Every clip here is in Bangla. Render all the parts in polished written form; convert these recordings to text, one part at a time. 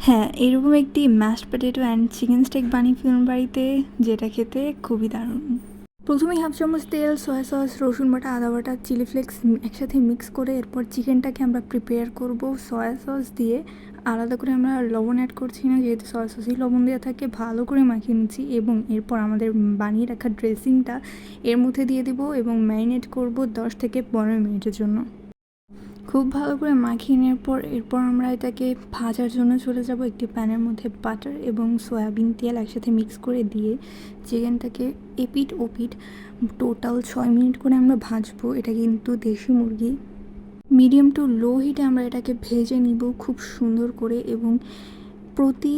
হ্যাঁ, এরকম একটি mashed potato and chicken stake বানিয়ে ফেলুন বাড়িতে, যেটা খেতে খুবই দারুণ। প্রথমেই হাফ চামচ তেল, সয়া সস, রসুন বাটা, আদা বাটা, চিলি ফ্লেক্স একসাথে মিক্স করে এরপর চিকেনটাকে আমরা প্রিপেয়ার করব সয়া সস দিয়ে। আলাদা করে আমরা লবণ অ্যাড করছি না, যেহেতু সয়া সসেই লবণ দেওয়া থাকে। ভালো করে মাখিয়ে নিচ্ছি এবং এরপর আমাদের বানিয়ে রাখা ড্রেসিংটা এর মধ্যে দিয়ে দিব এবং ম্যারিনেট করব 10 থেকে 15 মিনিটের জন্য। খুব ভালো করে মাখিয়ে নেওয়ার পর এরপর আমরা এটাকে ভাজার জন্য চলে যাব। একটি প্যানের মধ্যে বাটার এবং সয়াবিন তেল একসাথে মিক্স করে দিয়ে চিকেনটাকে এপিট ওপিট টোটাল 6 মিনিট করে আমরা ভাজবো। এটা কিন্তু দেশি মুরগি। মিডিয়াম টু লো হিটে আমরা এটাকে ভেজে নিব খুব সুন্দর করে এবং প্রতি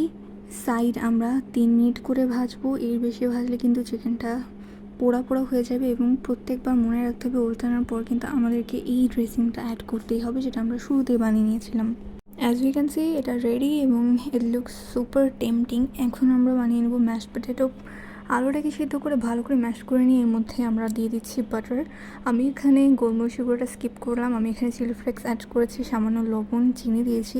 সাইড আমরা 3 মিনিট করে ভাজবো। এর বেশি ভাজলে কিন্তু চিকেনটা পোড়া পোড়া হয়ে যাবে এবং প্রত্যেকবার মনে রাখতে হবে উল্টানোর পর কিন্তু আমাদেরকে এই ড্রেসিংটা অ্যাড করতেই হবে, যেটা আমরা শুরুতেই বানিয়ে নিয়েছিলাম। অ্যাজ উই ক্যান সি এটা রেডি এবং ইট লুকস সুপার টেম্পটিং। এখন আমরা বানিয়ে নেব ম্যাশ পটেটো। আলুটাকে সিদ্ধ করে ভালো করে ম্যাশ করে নিয়ে এর মধ্যে আমরা দিয়ে দিচ্ছি বাটার। আমি এখানে গোলমরিচের গুঁড়োটা স্কিপ করলাম। আমি এখানে চিলি ফ্লেক্স অ্যাড করেছি, সামান্য লবণ, চিনি দিয়েছি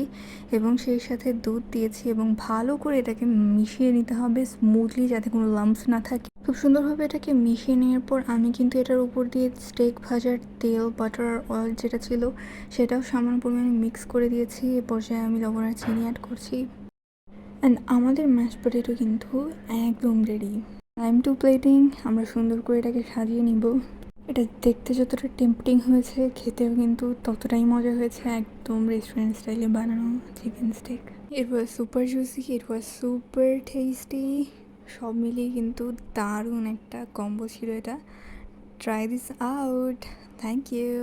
এবং সেই সাথে দুধ দিয়েছি এবং ভালো করে এটাকে মিশিয়ে নিতে হবে স্মুথলি, যাতে কোনো লাম্পস না থাকে। খুব সুন্দরভাবে এটাকে মিশিয়ে নেওয়ার পর আমি কিন্তু এটার উপর দিয়ে স্টেক ভাজার তেল, বাটার আর অয়েল যেটা ছিল সেটাও সামান্য পরিমাণে মিক্স করে দিয়েছি। এ পর্যায়ে আমি লবণ আর চিনি অ্যাড করছি অ্যান্ড আমাদের ম্যাশ পটেটো কিন্তু একদম রেডি। Time to plating. আমরা সুন্দর করে এটাকে সাজিয়ে নিব। এটা দেখতে যতটা টেম্পটিং হয়েছে, খেতেও কিন্তু ততটাই মজা হয়েছে। একদম রেস্টুরেন্ট স্টাইলে বানানো chicken steak. It was super juicy, it was super tasty. সব মিলিয়ে কিন্তু দারুণ একটা কম্বো ছিল এটা। Try this out. Thank you.